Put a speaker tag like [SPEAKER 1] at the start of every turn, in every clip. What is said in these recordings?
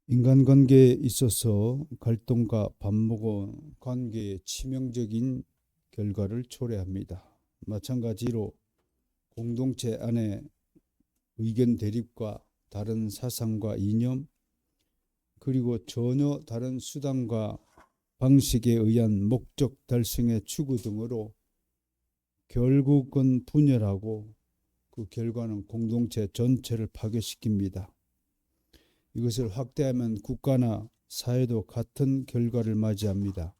[SPEAKER 1] 인간관계에 있어서 갈등과 반목은 관계의 치명적인 결과를 초래합니다. 마찬가지로 공동체 안에 의견 대립과 다른 사상과 이념, 그리고 전혀 다른 수단과 방식에 의한 목적 달성의 추구 등으로 결국은 분열하고 그 결과는 공동체 전체를 파괴시킵니다. 이것을 확대하면 국가나 사회도 같은 결과를 맞이합니다.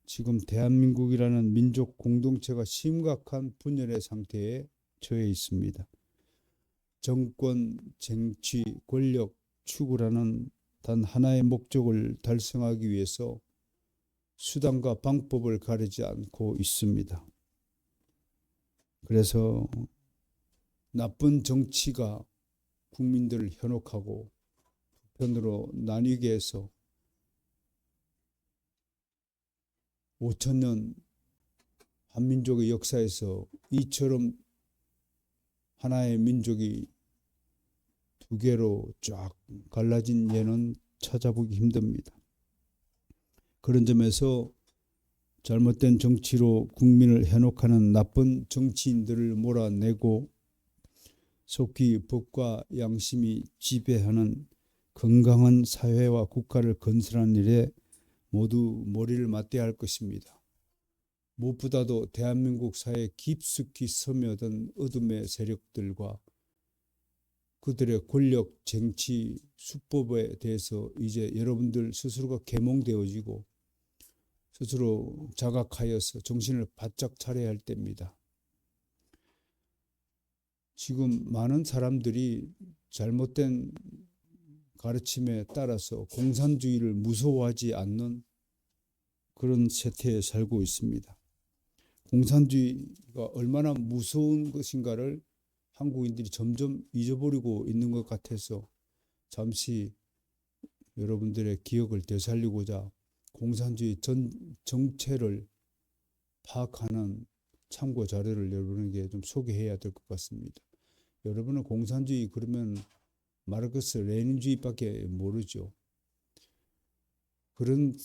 [SPEAKER 1] 지금 대한민국이라는 민족 공동체가 심각한 분열의 상태에 처해 있습니다. 정권, 쟁취, 권력 추구라는 단 하나의 목적을 달성하기 위해서 수단과 방법을 가리지 않고 있습니다. 그래서 나쁜 정치가 국민들을 현혹하고 편으로 나뉘게 해서 5천년 한민족의 역사에서 이처럼 하나의 민족이 두 개로 쫙 갈라진 예는 찾아보기 힘듭니다. 그런 점에서 잘못된 정치로 국민을 현혹하는 나쁜 정치인들을 몰아내고 속히 법과 양심이 지배하는 건강한 사회와 국가를 건설하는 일에 모두 머리를 맞대야 할 것입니다. 무엇보다도 대한민국 사회에 깊숙이 스며든 어둠의 세력들과 그들의 권력, 정치, 수법에 대해서 이제 여러분들 스스로가 계몽되어지고 스스로 자각하여서 정신을 바짝 차려야 할 때입니다. 지금 많은 사람들이 잘못된 가르침에 따라서 공산주의를 무서워하지 않는 그런 세태에 살고 있습니다. 공산주의가 얼마나 무서운 것인가를 한국인들이 점점 잊어버리고 있는 것 같아서 잠시 여러분들의 기억을 되살리고자 공산주의 전 정체를 파악하는 참고 자료를 여러분에게 좀 소개해야 될 것 같습니다. 여러분은 공산주의 그러면 마르크스 레닌주의밖에 모르죠. 그런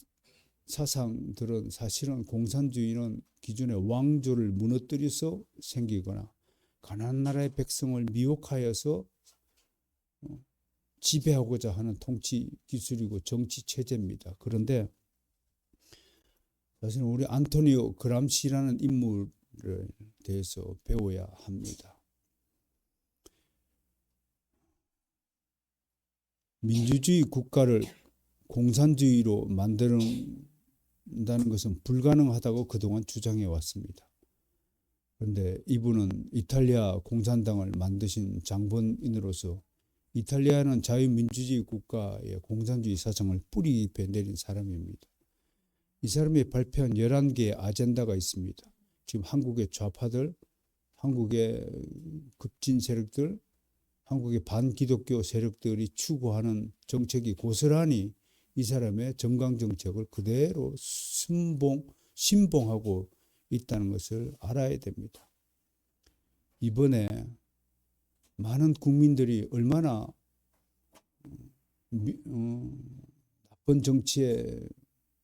[SPEAKER 1] 사상들은 사실은 공산주의는 기존의 왕조를 무너뜨려서 생기거나 가난한 나라의 백성을 미혹하여서 지배하고자 하는 통치 기술이고 정치 체제입니다. 그런데 사실 우리 안토니오 그람시라는 인물에 대해서 배워야 합니다. 민주주의 국가를 공산주의로 만드는다는 것은 불가능하다고 그동안 주장해 왔습니다. 그런데 이분은 이탈리아 공산당을 만드신 장본인으로서 이탈리아는 자유민주주의 국가의 공산주의 사상을 뿌리 깊이 내린 사람입니다. 이 사람이 발표한 11개의 아젠다가 있습니다. 지금 한국의 좌파들, 한국의 급진 세력들, 한국의 반기독교 세력들이 추구하는 정책이 고스란히 이 사람의 정강정책을 그대로 신봉하고 있다는 것을 알아야 됩니다. 이번에 많은 국민들이 얼마나 나쁜 정치에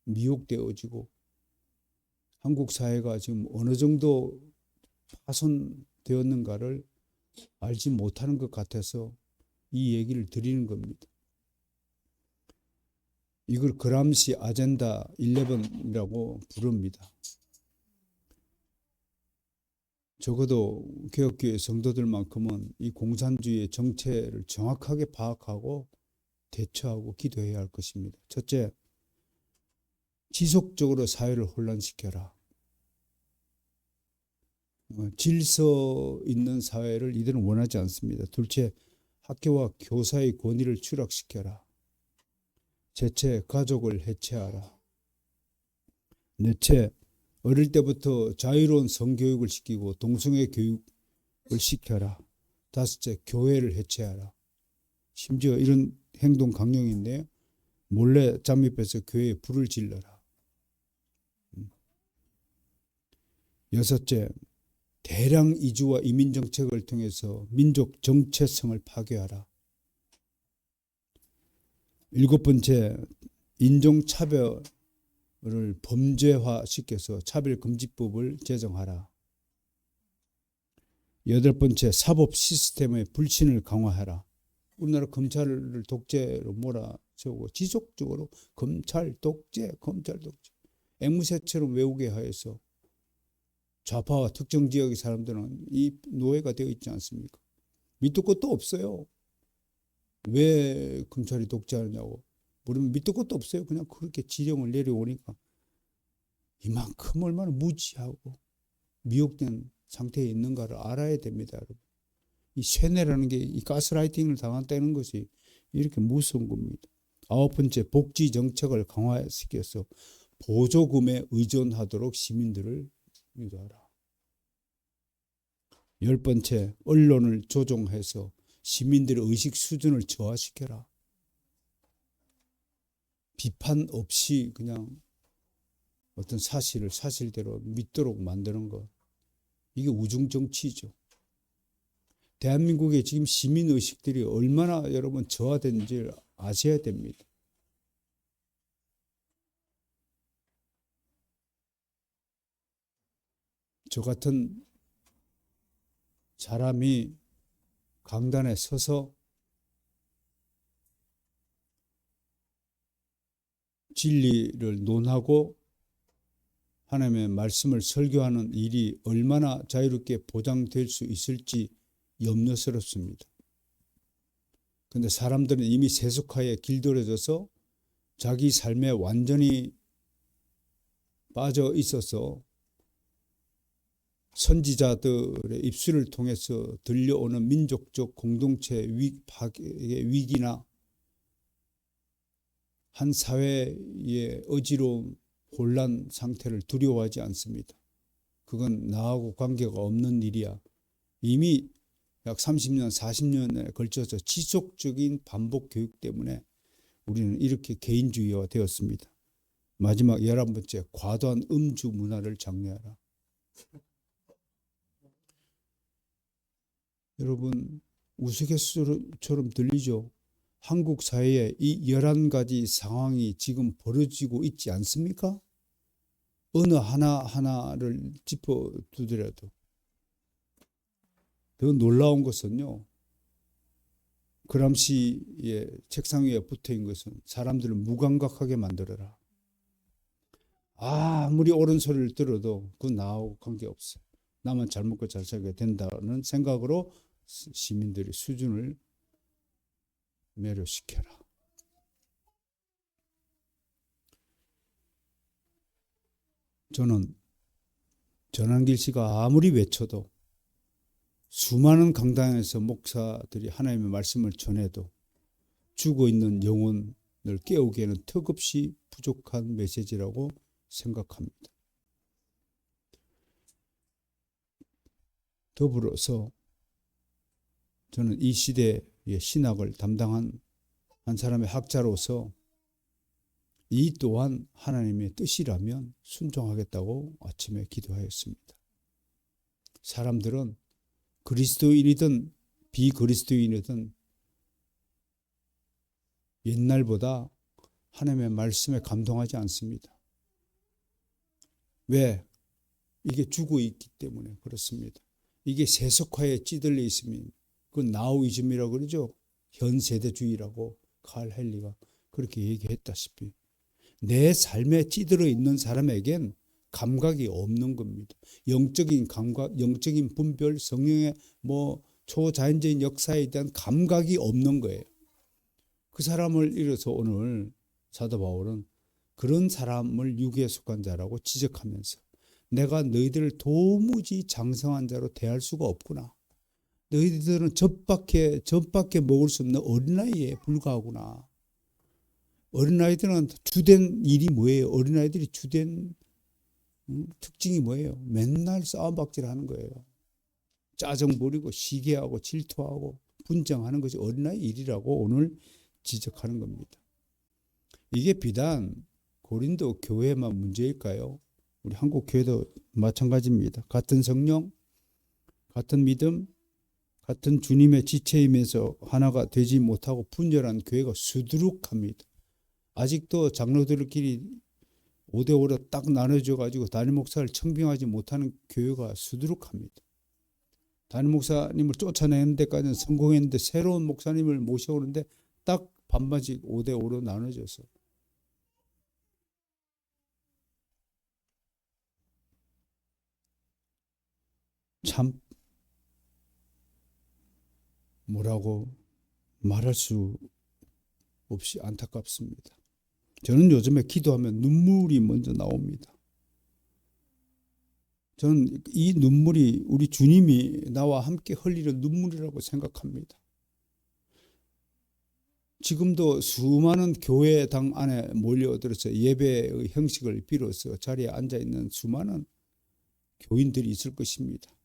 [SPEAKER 1] 미혹되어지고 한국 사회가 지금 어느 정도 파손되었는가를 알지 못하는 것 같아서 이 얘기를 드리는 겁니다. 이걸 그람시 아젠다 11이라고 부릅니다. 적어도 개혁교회 성도들만큼은 이 공산주의의 정체를 정확하게 파악하고 대처하고 기도해야 할 것입니다. 첫째, 지속적으로 사회를 혼란시켜라. 질서 있는 사회를 이들은 원하지 않습니다. 둘째, 학교와 교사의 권위를 추락시켜라. 셋째, 가족을 해체하라. 넷째, 어릴 때부터 자유로운 성교육을 시키고 동성애 교육을 시켜라. 다섯째, 교회를 해체하라. 심지어 이런 행동 강령인데 몰래 잠입해서 교회에 불을 질러라. 여섯째, 대량 이주와 이민 정책을 통해서 민족 정체성을 파괴하라. 7번째, 인종차별을 범죄화시켜서 차별금지법을 제정하라. 8번째, 사법 시스템의 불신을 강화하라. 우리나라 검찰을 독재로 몰아세우고 지속적으로 검찰 독재, 앵무새처럼 외우게 하여서 좌파와 특정 지역의 사람들은 이 노예가 되어 있지 않습니까? 밑도 끝도 없어요. 왜 검찰이 독재하느냐고 물으면 밑도 끝도 없어요. 그냥 그렇게 지령을 내려오니까 이만큼 얼마나 무지하고 미혹된 상태에 있는가를 알아야 됩니다, 여러분. 이 쇠뇌라는 게 이 가스라이팅을 당한다는 것이 이렇게 무서운 겁니다. 9번째, 복지 정책을 강화시켜서 보조금에 의존하도록 시민들을 유도하라. 10번째, 언론을 조종해서 시민들의 의식 수준을 저하시켜라. 비판 없이 그냥 어떤 사실을 사실대로 믿도록 만드는 것. 이게 우중정치죠. 대한민국의 지금 시민의식들이 얼마나 여러분 저하된지 아셔야 됩니다. 저 같은 사람이 강단에 서서 진리를 논하고 하나님의 말씀을 설교하는 일이 얼마나 자유롭게 보장될 수 있을지 염려스럽습니다. 그런데 사람들은 이미 세속화에 길들여져서 자기 삶에 완전히 빠져 있어서 선지자들의 입술을 통해서 들려오는 민족적 공동체 파괴의 위기나 한 사회의 어지러운 혼란 상태를 두려워하지 않습니다. 그건 나하고 관계가 없는 일이야. 이미 약 30년, 40년에 걸쳐서 지속적인 반복 교육 때문에 우리는 이렇게 개인주의화 되었습니다. 마지막 11번째, 과도한 음주 문화를 장려하라. 여러분, 우스갯소리처럼 들리죠? 한국 사회에 이 11가지 상황이 지금 벌어지고 있지 않습니까? 어느 하나하나를 짚어두더라도 더 놀라운 것은요, 그람시의 책상 위에 붙어있는 것은 사람들을 무감각하게 만들어라. 아무리 옳은 소리를 들어도 그건 나하고 관계없어요. 나만 잘 먹고 잘 살게 된다는 생각으로 시민들의 수준을 매료시켜라. 저는 전한길 씨가 아무리 외쳐도 수많은 강당에서 목사들이 하나님의 말씀을 전해도 죽어있는 영혼을 깨우기에는 턱없이 부족한 메시지라고 생각합니다. 더불어서 저는 이 시대의 신학을 담당한 한 사람의 학자로서 이 또한 하나님의 뜻이라면 순종하겠다고 아침에 기도하였습니다. 사람들은 그리스도인이든 비그리스도인이든 옛날보다 하나님의 말씀에 감동하지 않습니다. 왜? 이게 죽어 있기 때문에 그렇습니다. 이게 세속화에 찌들려 있으면 그건 나우이즘이라고 그러죠. 현세대주의라고 칼 헨리가 그렇게 얘기했다시피 내 삶에 찌들어 있는 사람에겐 감각이 없는 겁니다. 영적인 감각, 영적인 분별, 성령의 초자연적인 역사에 대한 감각이 없는 거예요. 그 사람을 이뤄서 오늘 사도 바울은 그런 사람을 유괴에 속한 자라고 지적하면서 내가 너희들을 도무지 장성한 자로 대할 수가 없구나. 너희들은 젖밖에 먹을 수 없는 어린아이에 불과하구나. 어린아이들은 주된 일이 뭐예요? 어린아이들이 주된 특징이 뭐예요? 맨날 싸움박질 하는 거예요. 짜증 부리고 시기하고 질투하고 분쟁하는 것이 어린아이 일이라고 오늘 지적하는 겁니다. 이게 비단 고린도 교회만 문제일까요? 우리 한국 교회도 마찬가지입니다. 같은 성령, 같은 믿음, 같은 주님의 지체임에서 하나가 되지 못하고 분열한 교회가 수두룩합니다. 아직도 장로들끼리 5대5로 딱 나눠져 가지고 담임 목사를 청빙하지 못하는 교회가 수두룩합니다. 담임 목사님을 쫓아내는 데까지는 성공했는데 새로운 목사님을 모셔오는데 딱 반반씩 5대5로 나눠져서 참 뭐라고 말할 수 없이 안타깝습니다. 저는 요즘에 기도하면 눈물이 먼저 나옵니다. 저는 이 눈물이 우리 주님이 나와 함께 흘리는 눈물이라고 생각합니다. 지금도 수많은 교회당 안에 몰려들어서 예배의 형식을 빌어서 자리에 앉아있는 수많은 교인들이 있을 것입니다.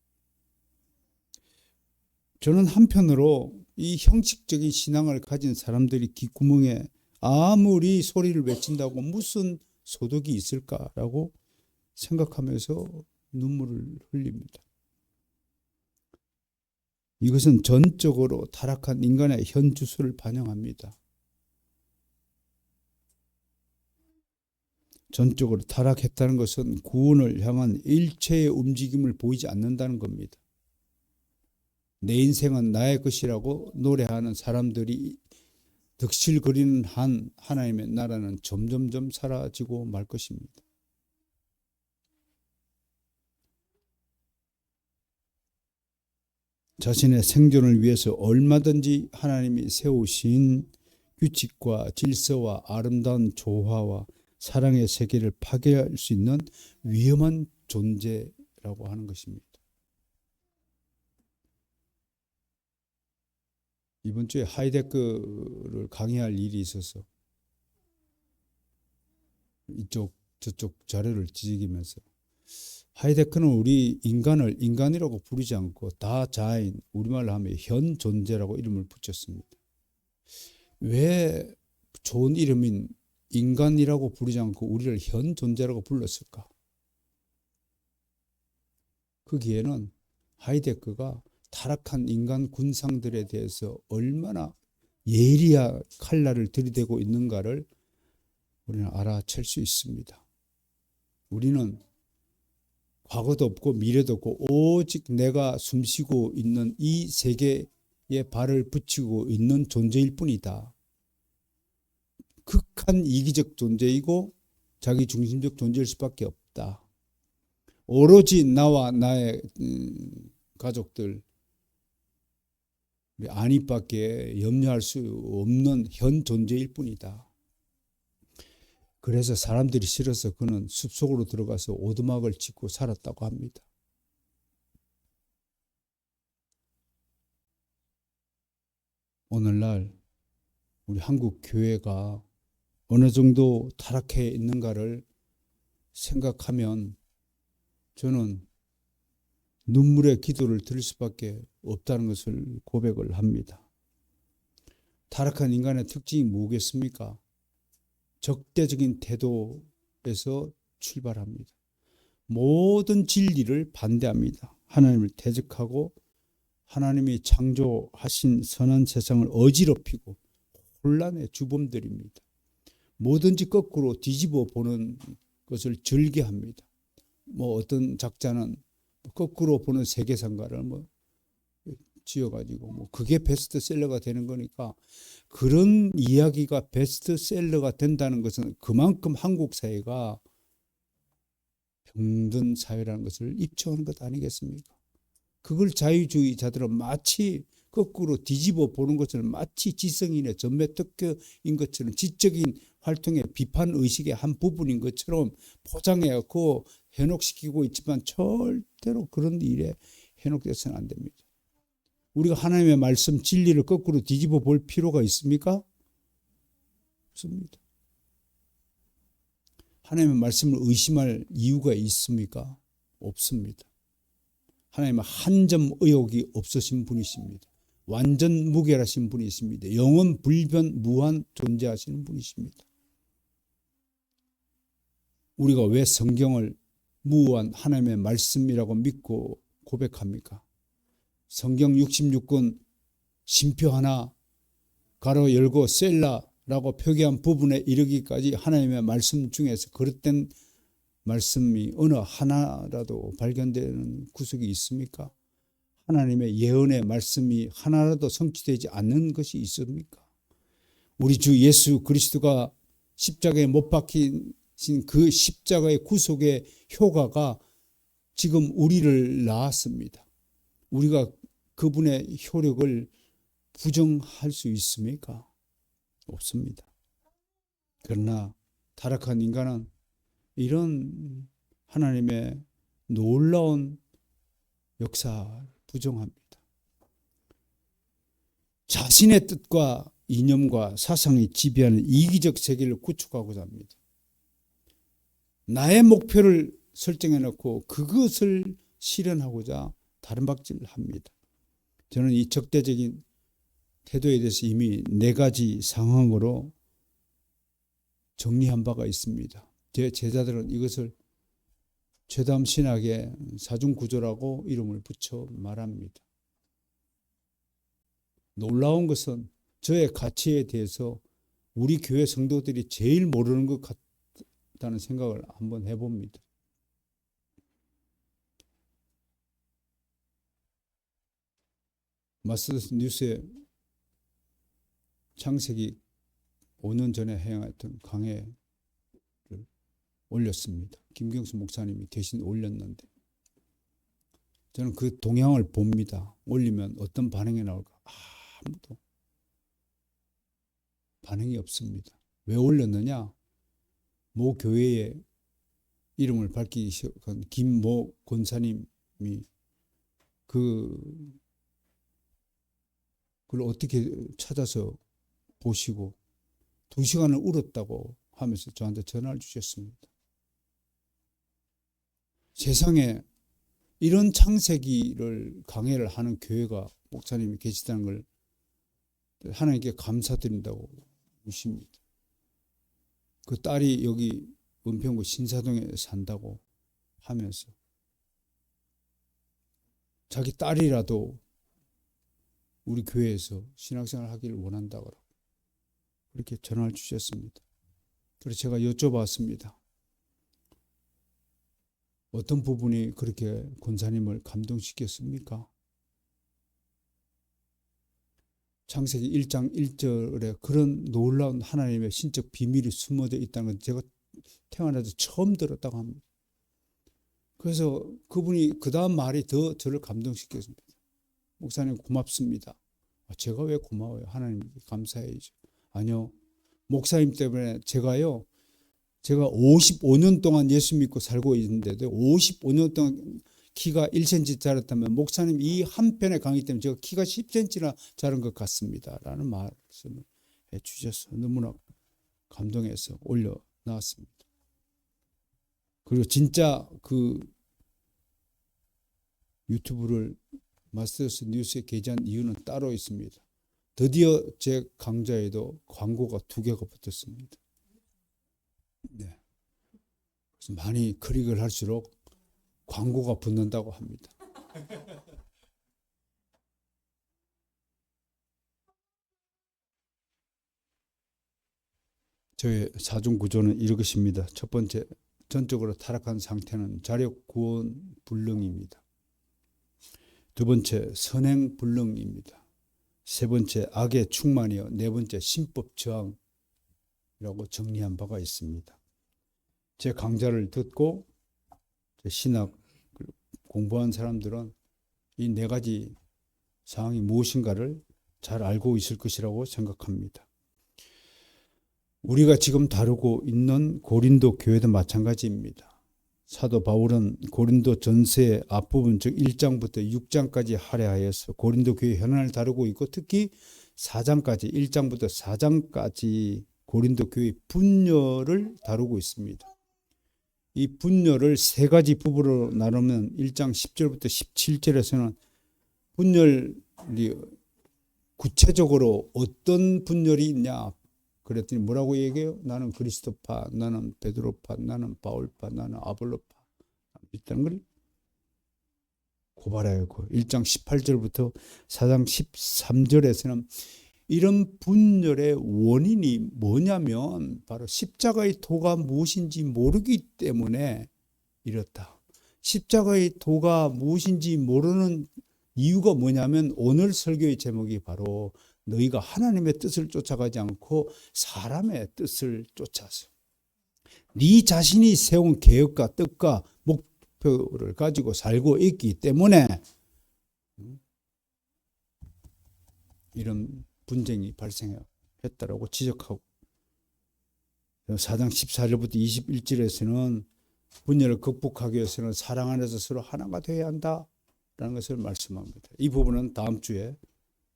[SPEAKER 1] 저는 한편으로 이 형식적인 신앙을 가진 사람들이 귓구멍에 아무리 소리를 외친다고 무슨 소득이 있을까라고 생각하면서 눈물을 흘립니다. 이것은 전적으로 타락한 인간의 현주소를 반영합니다. 전적으로 타락했다는 것은 구원을 향한 일체의 움직임을 보이지 않는다는 겁니다. 내 인생은 나의 것이라고 노래하는 사람들이 득실거리는 한 하나님의 나라는 점점점 사라지고 말 것입니다. 자신의 생존을 위해서 얼마든지 하나님이 세우신 규칙과 질서와 아름다운 조화와 사랑의 세계를 파괴할 수 있는 위험한 존재라고 하는 것입니다. 이번 주에 하이데크를 강의할 일이 있어서 이쪽 저쪽 자료를 뒤지기면서 하이데크는 우리 인간을 인간이라고 부르지 않고 다자인, 우리말로 하면 현 존재라고 이름을 붙였습니다. 왜 좋은 이름인 인간이라고 부르지 않고 우리를 현 존재라고 불렀을까? 거기에는 하이데크가 타락한 인간 군상들에 대해서 얼마나 예리한 칼날을 들이대고 있는가를 우리는 알아챌 수 있습니다. 우리는 과거도 없고 미래도 없고 오직 내가 숨쉬고 있는 이 세계에 발을 붙이고 있는 존재일 뿐이다. 극한 이기적 존재이고 자기중심적 존재일 수밖에 없다. 오로지 나와 나의 가족들, 안위밖에 염려할 수 없는 현 존재일 뿐이다. 그래서 사람들이 싫어서 그는 숲속으로 들어가서 오두막을 짓고 살았다고 합니다. 오늘날 우리 한국 교회가 어느 정도 타락해 있는가를 생각하면 저는 눈물의 기도를 드릴 수밖에 없다는 것을 고백을 합니다. 타락한 인간의 특징이 뭐겠습니까? 적대적인 태도에서 출발합니다. 모든 진리를 반대합니다. 하나님을 대적하고 하나님이 창조하신 선한 세상을 어지럽히고 혼란의 주범들입니다. 뭐든지 거꾸로 뒤집어 보는 것을 즐겨합니다. 어떤 작자는 거꾸로 보는 세계상가를 지어가지고 그게 베스트셀러가 되는 거니까, 그런 이야기가 베스트셀러가 된다는 것은 그만큼 한국 사회가 병든 사회라는 것을 입증하는 것 아니겠습니까? 그걸 자유주의자들은 마치 거꾸로 뒤집어 보는 것처럼, 마치 지성인의 전매특허인 것처럼, 지적인 활동의 비판 의식의 한 부분인 것처럼 포장해갖고 현혹시키고 있지만 절대로 그런 일에 현혹돼서는 안 됩니다. 우리가 하나님의 말씀 진리를 거꾸로 뒤집어 볼 필요가 있습니까? 없습니다. 하나님의 말씀을 의심할 이유가 있습니까? 없습니다. 하나님은 한 점 의혹이 없으신 분이십니다. 완전 무결하신 분이십니다. 영원 불변 무한 존재하시는 분이십니다. 우리가 왜 성경을 무한 하나님의 말씀이라고 믿고 고백합니까? 성경 66권 심표 하나 가로 열고 셀라라고 표기한 부분에 이르기까지 하나님의 말씀 중에서 그릇된 말씀이 어느 하나라도 발견되는 구석이 있습니까? 하나님의 예언의 말씀이 하나라도 성취되지 않는 것이 있습니까? 우리 주 예수 그리스도가 십자가에 못 박힌 그 십자가의 구속의 효과가 지금 우리를 낳았습니다. 우리가 그분의 효력을 부정할 수 있습니까? 없습니다. 그러나 타락한 인간은 이런 하나님의 놀라운 역사를 부정합니다. 자신의 뜻과 이념과 사상이 지배하는 이기적 세계를 구축하고자 합니다. 나의 목표를 설정해 놓고 그것을 실현하고자 다른박질을 합니다. 저는 이 적대적인 태도에 대해서 이미 4가지 상황으로 정리한 바가 있습니다. 제 제자들은 이것을 최담 신학의 사중구조라고 이름을 붙여 말합니다. 놀라운 것은 저의 가치에 대해서 우리 교회 성도들이 제일 모르는 것 같다는 생각을 한번 해봅니다. 마스터스 뉴스에 창세기 5년 전에 행했던 강해를 올렸습니다. 김경수 목사님이 대신 올렸는데 저는 그 동향을 봅니다. 올리면 어떤 반응이 나올까? 아무도 반응이 없습니다. 왜 올렸느냐? 모 교회의 이름을 밝히기 시작한 김모 권사님이 그걸 어떻게 찾아서 보시고 2시간을 울었다고 하면서 저한테 전화를 주셨습니다. 세상에 이런 창세기를 강해를 하는 교회가 목사님이 계시다는 걸 하나님께 감사드린다고 우십니다. 그 딸이 여기 은평구 신사동에 산다고 하면서 자기 딸이라도 우리 교회에서 신학생활 하기를 원한다고 그렇게 전화를 주셨습니다. 그래서 제가 여쭤봤습니다. 어떤 부분이 그렇게 권사님을 감동시켰습니까? 창세기 1장 1절에 그런 놀라운 하나님의 신적 비밀이 숨어져 있다는 건 제가 태어나서 처음 들었다고 합니다. 그래서 그분이 그 다음 말이 더 저를 감동시켰습니다. 목사님 고맙습니다. 제가 왜 고마워요? 하나님께 감사해야죠. 아니요. 목사님 때문에 제가 55년 동안 예수 믿고 살고 있는데도 55년 동안 키가 1cm 자랐다면 목사님 이 한 편의 강의 때문에 제가 키가 10cm나 자란 것 같습니다. 라는 말씀을 해 주셔서 너무나 감동해서 올려놨습니다. 그리고 진짜 그 유튜브를 마스터스 뉴스에 게재한 이유는 따로 있습니다. 드디어 제 강좌에도 광고가 2개가 붙었습니다. 네. 그래서 많이 클릭을 할수록 광고가 붙는다고 합니다. 저의 사중 구조는 이것입니다. 첫 번째, 전적으로 타락한 상태는 자력 구원 불능입니다. 두 번째, 선행 불능입니다. 세 번째, 악의 충만이요. 네 번째, 신법 저항이라고 정리한 바가 있습니다. 제 강좌를 듣고 신학 공부한 사람들은 이 4가지 사항이 무엇인가를 잘 알고 있을 것이라고 생각합니다. 우리가 지금 다루고 있는 고린도 교회도 마찬가지입니다. 사도 바울은 고린도 전서의 앞부분 즉 1장부터 6장까지 할애하여서 고린도 교회 현안을 다루고 있고 특히 4장까지 1장부터 4장까지 고린도 교회 분열을 다루고 있습니다. 이 분열을 3가지 부분으로 나누면 1장 10절부터 17절에서는 분열이 구체적으로 어떤 분열이 있냐 그랬더니 뭐라고 얘기해요? 나는 그리스도파, 나는 베드로파, 나는 바울파, 나는 아볼로파 있다는 걸 고발하여 1장 18절부터 4장 13절에서는 이런 분열의 원인이 뭐냐면 바로 십자가의 도가 무엇인지 모르기 때문에 이렇다. 십자가의 도가 무엇인지 모르는 이유가 뭐냐면 오늘 설교의 제목이 바로 너희가 하나님의 뜻을 쫓아가지 않고 사람의 뜻을 쫓아서 네 자신이 세운 계획과 뜻과 목표를 가지고 살고 있기 때문에 이런 분쟁이 발생했다라고 지적하고 4장 14절부터 21절에서는 분열을 극복하기 위해서는 사랑 안에서 서로 하나가 되어야 한다라는 것을 말씀합니다. 이 부분은 다음 주에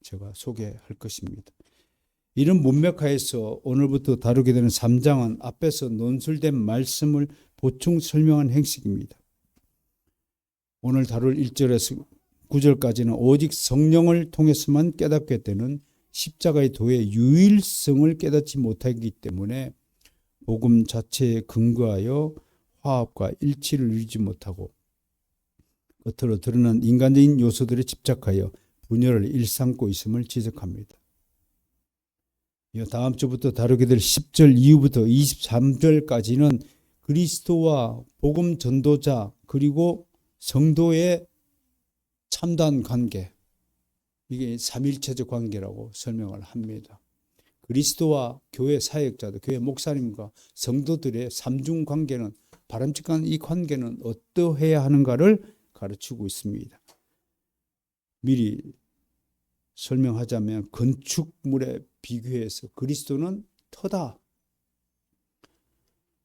[SPEAKER 1] 제가 소개할 것입니다. 이런 문맥하에서 오늘부터 다루게 되는 3장은 앞에서 논술된 말씀을 보충 설명한 행식입니다. 오늘 다룰 1절에서 9절까지는 오직 성령을 통해서만 깨닫게 되는 십자가의 도의 유일성을 깨닫지 못하기 때문에 복음 자체에 근거하여 화합과 일치를 이루지 못하고 겉으로 드러난 인간적인 요소들에 집착하여 분열을 일삼고 있음을 지적합니다. 다음 주부터 다루게 될 10절 이후부터 23절까지는 그리스도와 복음 전도자 그리고 성도의 참다한 관계, 이게 삼일체적 관계라고 설명을 합니다. 그리스도와 교회 사역자들, 교회 목사님과 성도들의 삼중 관계는 바람직한 이 관계는 어떠해야 하는가를 가르치고 있습니다. 미리 설명하자면 건축물에 비교해서 그리스도는 터다.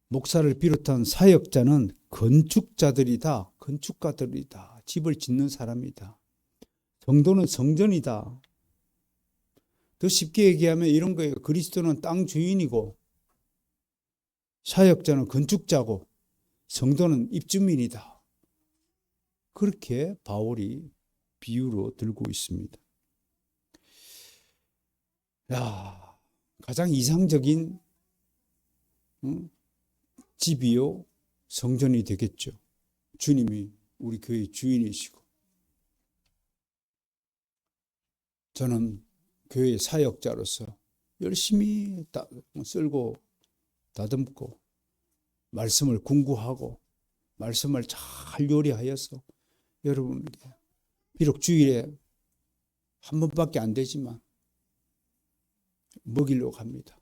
[SPEAKER 1] 목사를 비롯한 사역자는 건축자들이다. 건축가들이다. 집을 짓는 사람이다. 성도는 성전이다. 더 쉽게 얘기하면 이런 거예요. 그리스도는 땅 주인이고 사역자는 건축자고 성도는 입주민이다. 그렇게 바울이 비유로 들고 있습니다. 가장 이상적인 집이요 성전이 되겠죠. 주님이 우리 교회의 주인이시고 저는 교회 사역자로서 열심히 쓸고 다듬고 말씀을 궁구하고 말씀을 잘 요리하여서 여러분에게 비록 주일에 한 번밖에 안 되지만 먹이려고 합니다.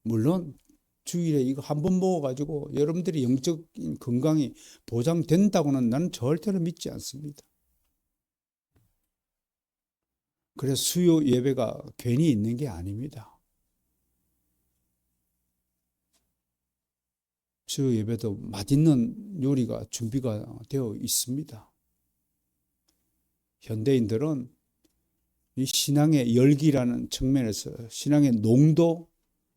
[SPEAKER 1] 물론 주일에 이거 한 번 먹어가지고 여러분들이 영적인 건강이 보장된다고는 나는 절대로 믿지 않습니다. 그래서 수요 예배가 괜히 있는 게 아닙니다. 수요 예배도 맛있는 요리가 준비가 되어 있습니다. 현대인들은 이 신앙의 열기라는 측면에서 신앙의 농도,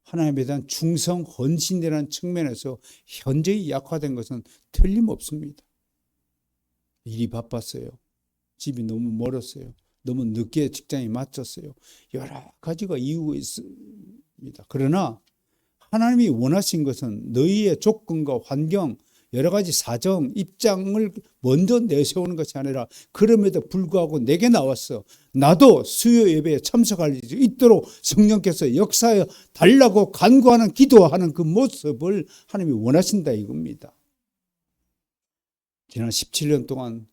[SPEAKER 1] 하나님에 대한 충성, 헌신이라는 측면에서 현저히 약화된 것은 틀림없습니다. 일이 바빴어요. 집이 너무 멀었어요. 너무 늦게 직장에 마쳤어요. 여러 가지가 이유가 있습니다. 그러나 하나님이 원하신 것은 너희의 조건과 환경, 여러 가지 사정, 입장을 먼저 내세우는 것이 아니라 그럼에도 불구하고 내게 나왔어. 나도 수요 예배에 참석할 수 있도록 성령께서 역사해 달라고 간구하는 기도하는 그 모습을 하나님이 원하신다 이겁니다. 지난 17년 동안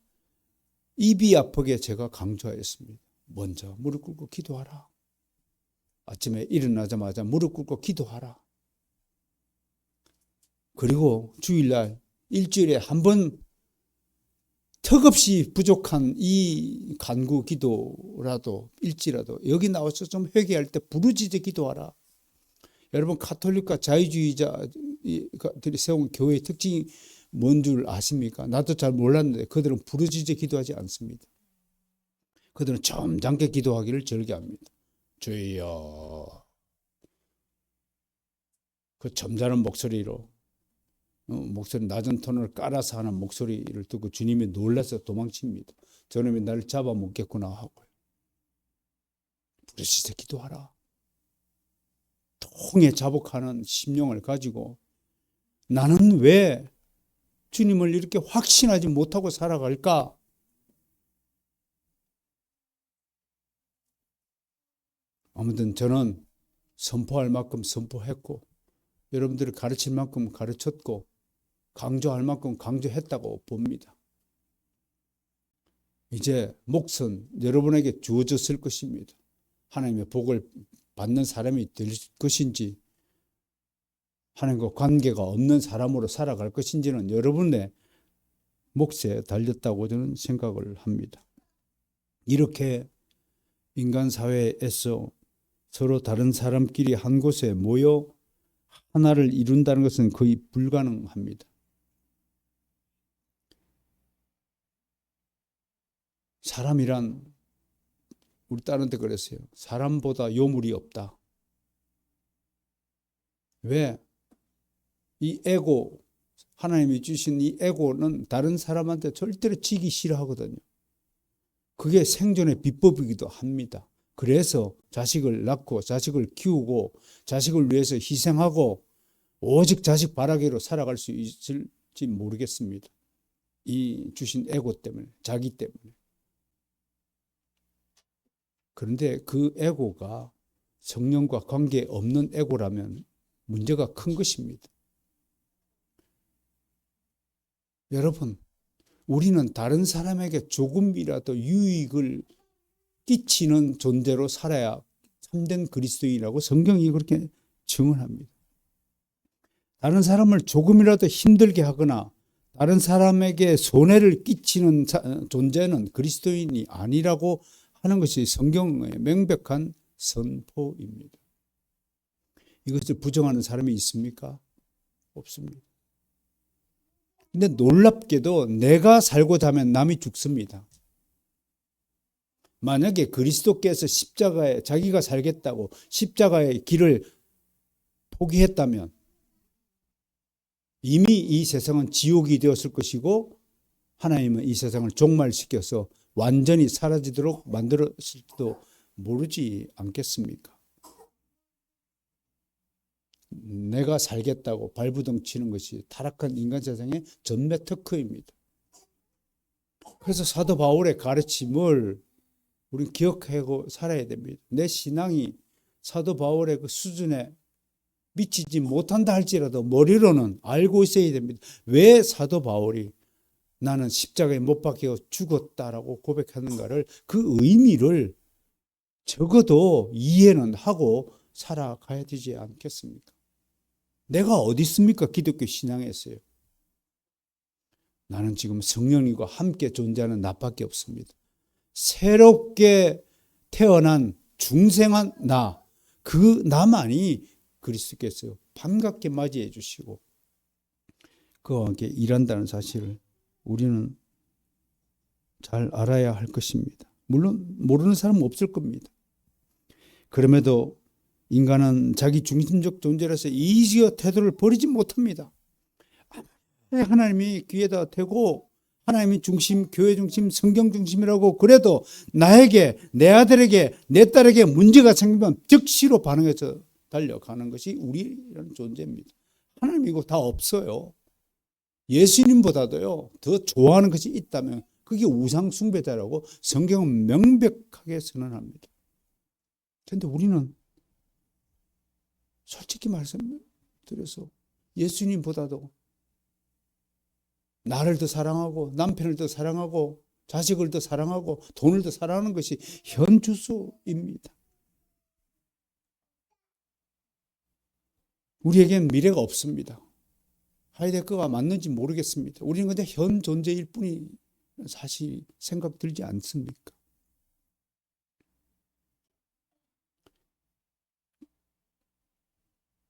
[SPEAKER 1] 입이 아프게 제가 강조하였습니다. 먼저 무릎 꿇고 기도하라. 아침에 일어나자마자 무릎 꿇고 기도하라. 그리고 주일날 일주일에 한 번 턱없이 부족한 이 간구 기도라도 일지라도 여기 나와서 좀 회개할 때 부르짖어 기도하라. 여러분 가톨릭과 자유주의자들이 세운 교회의 특징이 뭔 줄 아십니까? 나도 잘 몰랐는데 그들은 부르짖어 기도하지 않습니다. 그들은 점잖게 기도하기를 절개합니다. 주여. 그 점잖은 목소리로 목소리 낮은 톤을 깔아서 하는 목소리를 듣고 주님이 놀라서 도망칩니다. 저놈이 나를 잡아먹겠구나 하고요. 부르짖어 기도하라. 통에 자복하는 심령을 가지고 나는 왜 주님을 이렇게 확신하지 못하고 살아갈까? 아무튼 저는 선포할 만큼 선포했고 여러분들이 가르칠 만큼 가르쳤고 강조할 만큼 강조했다고 봅니다. 이제 몫은 여러분에게 주어졌을 것입니다. 하나님의 복을 받는 사람이 될 것인지 하나님과 관계가 없는 사람으로 살아갈 것인지는 여러분의 몫에 달렸다고 저는 생각을 합니다. 이렇게 인간 사회에서 서로 다른 사람끼리 한 곳에 모여 하나를 이룬다는 것은 거의 불가능합니다. 사람이란 우리 딸한테 그랬어요. 사람보다 요물이 없다. 왜? 이 에고, 하나님이 주신 이 에고는 다른 사람한테 절대로 지기 싫어하거든요. 그게 생존의 비법이기도 합니다. 그래서 자식을 낳고 자식을 키우고 자식을 위해서 희생하고 오직 자식 바라기로 살아갈 수 있을지 모르겠습니다. 이 주신 에고 때문에, 자기 때문에. 그런데 그 에고가 성령과 관계없는 에고라면 문제가 큰 것입니다. 여러분, 우리는 다른 사람에게 조금이라도 유익을 끼치는 존재로 살아야 참된 그리스도인이라고 성경이 그렇게 증언합니다. 다른 사람을 조금이라도 힘들게 하거나 다른 사람에게 손해를 끼치는 존재는 그리스도인이 아니라고 하는 것이 성경의 명백한 선포입니다. 이것을 부정하는 사람이 있습니까? 없습니다. 근데 놀랍게도 내가 살고자 하면 남이 죽습니다. 만약에 그리스도께서 십자가에 자기가 살겠다고 십자가의 길을 포기했다면 이미 이 세상은 지옥이 되었을 것이고 하나님은 이 세상을 종말시켜서 완전히 사라지도록 만들었을지도 모르지 않겠습니까? 내가 살겠다고 발부둥 치는 것이 타락한 인간 세상의 전매 특허입니다. 그래서 사도 바울의 가르침을 우리는 기억하고 살아야 됩니다. 내 신앙이 사도 바울의 그 수준에 미치지 못한다 할지라도 머리로는 알고 있어야 됩니다. 왜 사도 바울이 나는 십자가에 못 박혀 죽었다라고 고백하는가를 그 의미를 적어도 이해는 하고 살아가야 되지 않겠습니까? 내가 어디 있습니까? 기독교 신앙에서요. 나는 지금 성령님과 함께 존재하는 나밖에 없습니다. 새롭게 태어난 중생한 나, 그 나만이 그리스도께서 반갑게 맞이해 주시고 그와 함께 일한다는 사실을 우리는 잘 알아야 할 것입니다. 물론 모르는 사람은 없을 겁니다. 그럼에도 인간은 자기 중심적 존재라서 이기적 태도를 버리지 못합니다. 하나님이 귀에다 대고 하나님이 중심, 교회 중심, 성경 중심이라고 그래도 나에게, 내 아들에게, 내 딸에게 문제가 생기면 즉시로 반응해서 달려가는 것이 우리라는 존재입니다. 하나님이고 다 없어요. 예수님보다도요 더 좋아하는 것이 있다면 그게 우상 숭배자라고 성경은 명백하게 선언합니다. 그런데 우리는 솔직히 말씀드려서 예수님보다도 나를 더 사랑하고 남편을 더 사랑하고 자식을 더 사랑하고 돈을 더 사랑하는 것이 현주소입니다. 우리에겐 미래가 없습니다. 하이데거가 맞는지 모르겠습니다. 우리는 그냥 현 존재일 뿐이 사실 생각 들지 않습니까?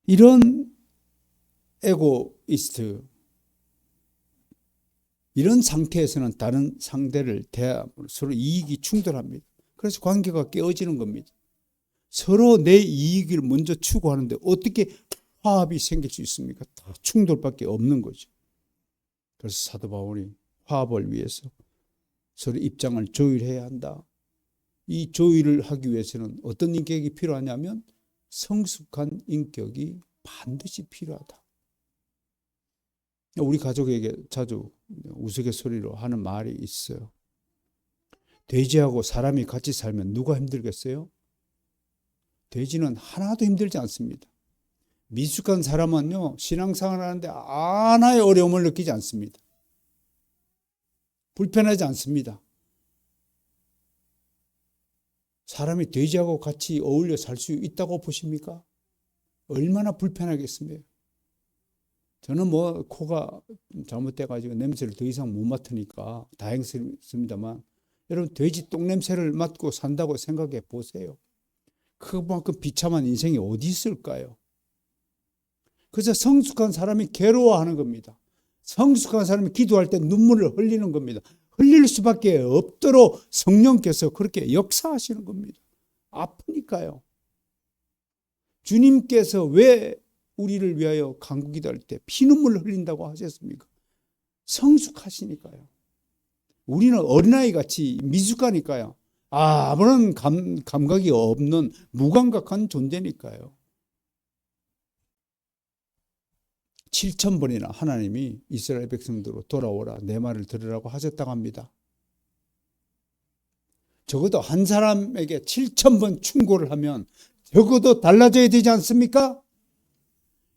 [SPEAKER 1] 이런 에고이스트, 이런 상태에서는 다른 상대를 대함으로 서로 이익이 충돌합니다. 그래서 관계가 깨어지는 겁니다. 서로 내 이익을 먼저 추구하는데 어떻게 화합이 생길 수 있습니까? 다 충돌밖에 없는 거죠. 그래서 사도 바울이 화합을 위해서 서로 입장을 조율해야 한다. 이 조율을 하기 위해서는 어떤 인격이 필요하냐면 성숙한 인격이 반드시 필요하다. 우리 가족에게 자주 우스갯소리로 하는 말이 있어요. 돼지하고 사람이 같이 살면 누가 힘들겠어요? 돼지는 하나도 힘들지 않습니다. 미숙한 사람은요, 신앙생활 하는데 하나의 어려움을 느끼지 않습니다. 불편하지 않습니다. 사람이 돼지하고 같이 어울려 살 수 있다고 보십니까? 얼마나 불편하겠습니까? 저는 뭐 코가 잘못돼가지고 냄새를 더 이상 못 맡으니까 다행스럽습니다만, 여러분 돼지 똥냄새를 맡고 산다고 생각해 보세요. 그만큼 비참한 인생이 어디 있을까요? 그래서 성숙한 사람이 괴로워하는 겁니다. 성숙한 사람이 기도할 때 눈물을 흘리는 겁니다. 흘릴 수밖에 없도록 성령께서 그렇게 역사하시는 겁니다. 아프니까요. 주님께서 왜 우리를 위하여 간구기도할 때 피눈물을 흘린다고 하셨습니까? 성숙하시니까요. 우리는 어린아이같이 미숙하니까요. 아무런 감각이 없는 무감각한 존재니까요. 7,000번이나 하나님이 이스라엘 백성들로 돌아오라 내 말을 들으라고 하셨다고 합니다. 적어도 한 사람에게 7,000번 충고를 하면 적어도 달라져야 되지 않습니까?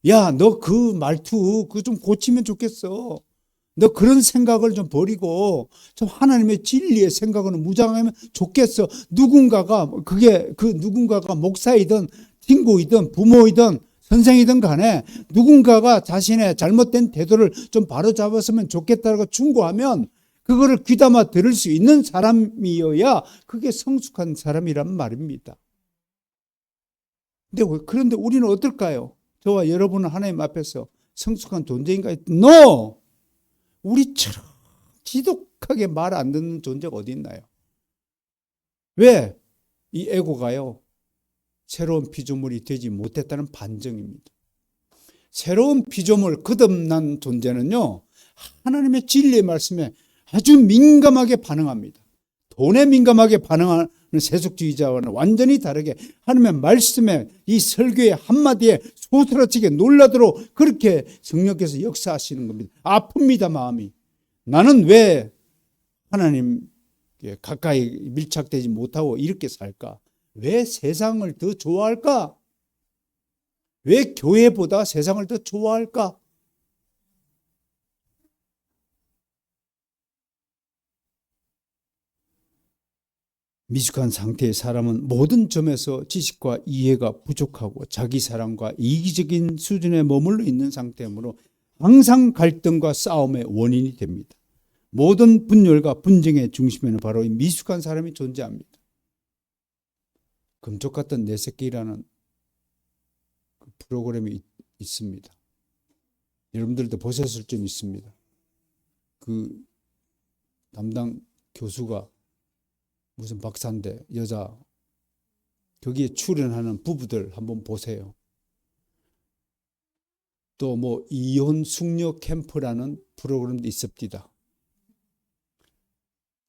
[SPEAKER 1] 야, 너 그 말투 그거 좀 고치면 좋겠어. 너 그런 생각을 좀 버리고 좀 하나님의 진리의 생각으로 무장하면 좋겠어. 누군가가 누군가가 목사이든 친구이든 부모이든 선생이든 간에 누군가가 자신의 잘못된 태도를 좀 바로잡았으면 좋겠다고 충고하면 그거를 귀담아 들을 수 있는 사람이어야 그게 성숙한 사람이란 말입니다. 그런데 우리는 어떨까요? 저와 여러분은 하나님 앞에서 성숙한 존재인가요? No! 우리처럼 지독하게 말 안 듣는 존재가 어디 있나요? 왜? 이 에고가요, 새로운 피조물이 되지 못했다는 반증입니다. 새로운 피조물, 거듭난 존재는요, 하나님의 진리의 말씀에 아주 민감하게 반응합니다. 돈에 민감하게 반응하는 세속주의자와는 완전히 다르게 하나님의 말씀에 이 설교의 한마디에 소스라치게 놀라도록 그렇게 성령께서 역사하시는 겁니다. 아픕니다, 마음이. 나는 왜 하나님께 가까이 밀착되지 못하고 이렇게 살까? 왜 세상을 더 좋아할까? 왜 교회보다 세상을 더 좋아할까? 미숙한 상태의 사람은 모든 점에서 지식과 이해가 부족하고 자기 사랑과 이기적인 수준에 머물러 있는 상태이므로 항상 갈등과 싸움의 원인이 됩니다. 모든 분열과 분쟁의 중심에는 바로 이 미숙한 사람이 존재합니다. 금쪽 같은 내 새끼라는 그 프로그램이 있습니다. 여러분들도 보셨을 줄 있습니다. 그 담당 교수가 무슨 박사인데 여자, 거기에 출연하는 부부들 한번 보세요. 또 뭐 이혼 숙녀 캠프라는 프로그램도 있습니다.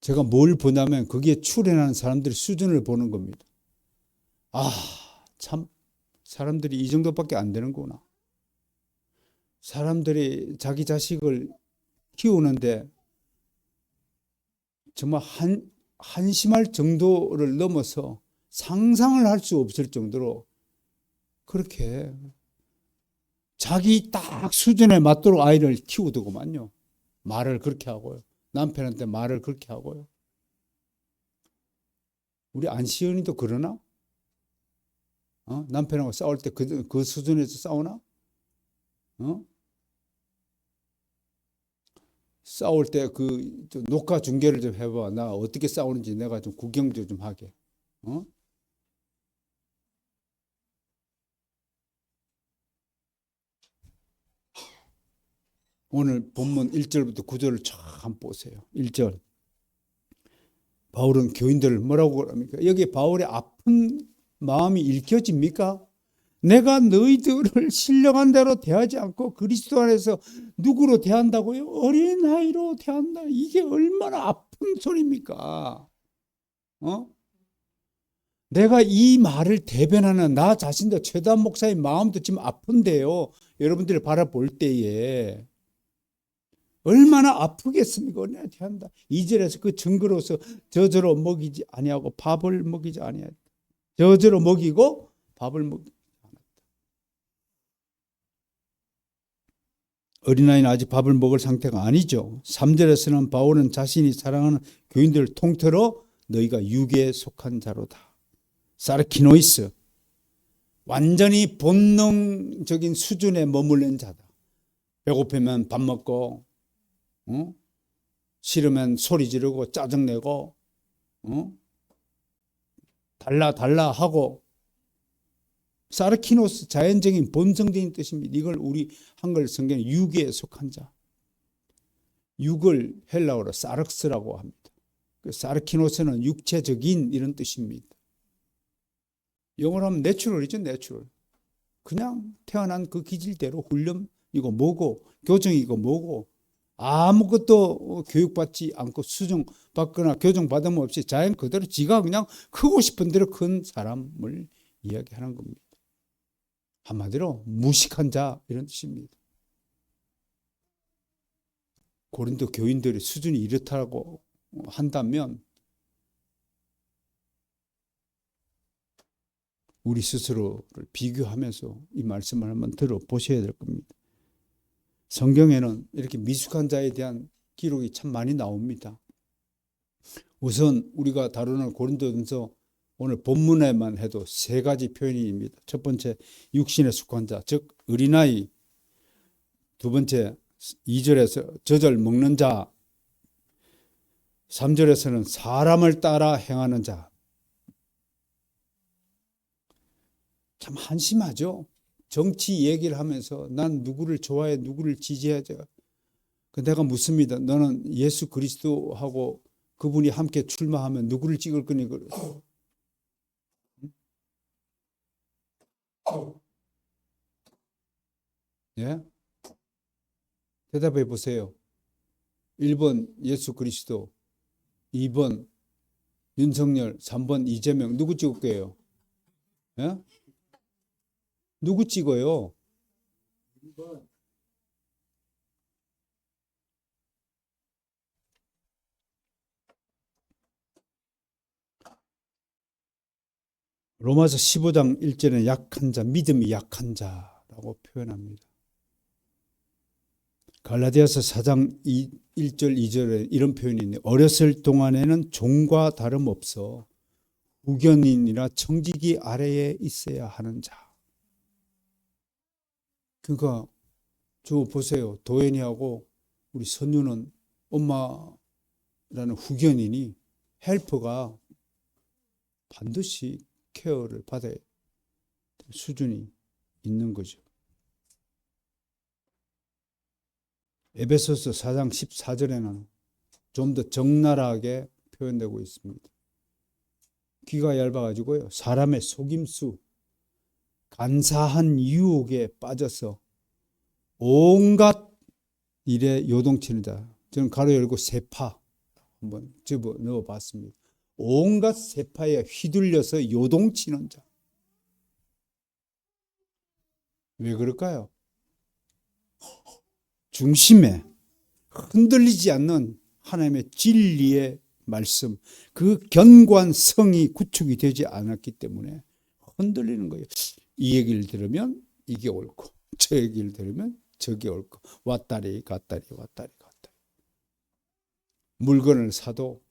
[SPEAKER 1] 제가 뭘 보냐면 거기에 출연하는 사람들의 수준을 보는 겁니다. 아, 참 사람들이 이 정도밖에 안 되는구나. 사람들이 자기 자식을 키우는데 정말 한심할 정도를 넘어서 상상을 할 수 없을 정도로 그렇게 자기 딱 수준에 맞도록 아이를 키우더구만요. 말을 그렇게 하고요. 남편한테 말을 그렇게 하고요. 우리 안시연이도 그러나? 남편하고 싸울 때 그 수준에서 싸우나? 싸울 때 그 녹화 중계를 좀 해봐. 나 어떻게 싸우는지 내가 좀 구경 좀 하게. 오늘 본문 1절부터 9절을 참 보세요. 1절. 바울은 교인들을 뭐라고 합니까? 여기 바울의 아픈 마음이 읽혀집니까? 내가 너희들을 신령한 대로 대하지 않고 그리스도 안에서 누구로 대한다고요? 어린아이로 대한다. 이게 얼마나 아픈 소리입니까? 내가 이 말을 대변하는 나 자신도 최단 목사의 마음도 지금 아픈데요. 여러분들이 바라볼 때에 얼마나 아프겠습니까? 어린아이 대한다. 2절에서 그 증거로서 저저로 먹이지 아니하고 밥을 먹이지 아니하고 저저로 먹이고 밥을 먹지 않았다. 어린아이는 아직 밥을 먹을 상태가 아니죠. 3절에서는 바울은 자신이 사랑하는 교인들을 통틀어 너희가 육에 속한 자로다. 사르키노이스, 완전히 본능적인 수준에 머무른 자다. 배고프면 밥 먹고, 싫으면 소리 지르고 짜증내고, 달라 하고, 사르키노스, 자연적인 본성적인 뜻입니다. 이걸 우리 한글 성경에 육에 속한 자. 육을 헬라어로 사르크스라고 합니다. 사르키노스는 육체적인 이런 뜻입니다. 영어로 하면 내추럴이죠, 내추럴. 그냥 태어난 그 기질대로 훈련이고 뭐고 교정이고 뭐고 아무것도 교육받지 않고 수정받거나 교정받음 없이 자연 그대로 지가 그냥 크고 싶은 대로 큰 사람을 이야기하는 겁니다. 한마디로 무식한 자 이런 뜻입니다. 고린도 교인들의 수준이 이렇다고 한다면 우리 스스로를 비교하면서 이 말씀을 한번 들어보셔야 될 겁니다. 성경에는 이렇게 미숙한 자에 대한 기록이 참 많이 나옵니다. 우선 우리가 다루는 고린도전서 오늘 본문에만 해도 3가지 표현입니다. 첫 번째, 육신에 속한 자, 즉 어린아이. 두 번째, 2절에서 젖을 먹는 자. 3절에서는 사람을 따라 행하는 자. 참 한심하죠. 정치 얘기를 하면서 난 누구를 좋아해, 누구를 지지하죠. 내가 묻습니다. 너는 예수 그리스도하고 그분이 함께 출마하면 누구를 찍을 거니? 예? 대답해 보세요. 1번 예수 그리스도, 2번 윤석열, 3번 이재명. 누구 찍을 거예요? 예? 누구 찍어요? 1번. 로마서 15장 1절에 약한 자, 믿음이 약한 자라고 표현합니다. 갈라디아서 4장 1절 2절에 이런 표현이 있네요. 어렸을 동안에는 종과 다름없어 후견인이나 청지기 아래에 있어야 하는 자. 그러니까 저 보세요. 도연이하고 우리 선유는 엄마라는 후견인이 헬퍼가 반드시 케어를 받아야 될 수준이 있는 거죠. 에베소서 4장 14절에는 좀 더 적나라하게 표현되고 있습니다. 귀가 얇아가지고요. 사람의 속임수, 간사한 유혹에 빠져서 온갖 일에 요동치는 자. 저는 가로 열고 세파 한번 집어 넣어 봤습니다. 온갖 세파에 휘둘려서 요동치는 자. 왜 그럴까요? 중심에 흔들리지 않는 하나님의 진리의 말씀, 그 견고한 성이 구축이 되지 않았기 때문에 흔들리는 거예요. 이 얘기를 들으면 이게 옳고 저 얘기를 들으면 저게 옳고 왔다리 갔다리 왔다리 갔다리. 물건을 사도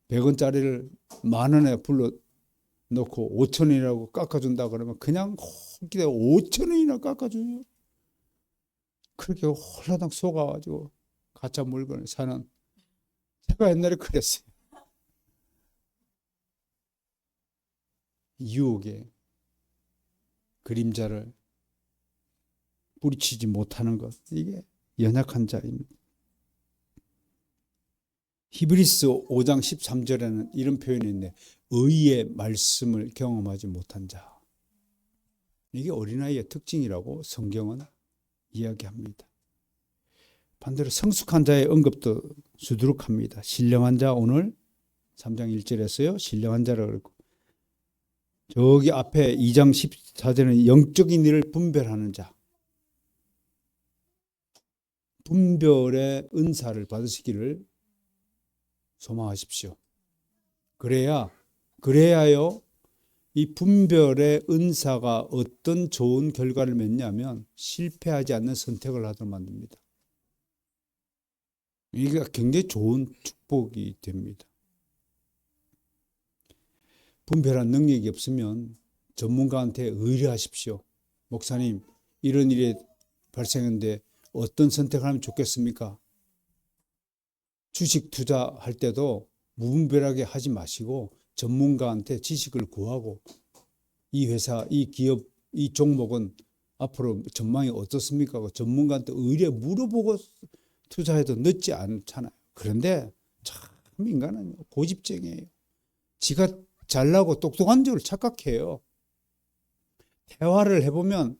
[SPEAKER 1] 100원짜리를 10,000원에 불러놓고 5,000원이라고 깎아준다 그러면 그냥 기대 5,000원이나 깎아줘요. 그렇게 홀라당 속아가지고 가짜 물건을 사는, 제가 옛날에 그랬어요. 유혹의 그림자를 뿌리치지 못하는 것, 이게 연약한 자입니다. 히브리서 5장 13절에는 이런 표현이 있는데, 의의 말씀을 경험하지 못한 자. 이게 어린아이의 특징이라고 성경은 이야기합니다. 반대로 성숙한 자의 언급도 수두룩합니다. 신령한 자, 오늘 3장 1절에서요. 신령한 자라고 그러고, 저기 앞에 2장 14절에는 영적인 일을 분별하는 자. 분별의 은사를 받으시기를 소망하십시오. 그래야요 이 분별의 은사가 어떤 좋은 결과를 맺냐면 실패하지 않는 선택을 하도록 만듭니다. 이게 굉장히 좋은 축복이 됩니다. 분별한 능력이 없으면 전문가한테 의뢰하십시오. 목사님, 이런 일이 발생했는데 어떤 선택을 하면 좋겠습니까? 주식 투자할 때도 무분별하게 하지 마시고 전문가한테 지식을 구하고 이 회사, 이 기업, 이 종목은 앞으로 전망이 어떻습니까? 전문가한테 의뢰 물어보고 투자해도 늦지 않잖아요. 그런데 참 인간은 고집쟁이에요. 지가 잘나고 똑똑한 줄 착각해요. 대화를 해보면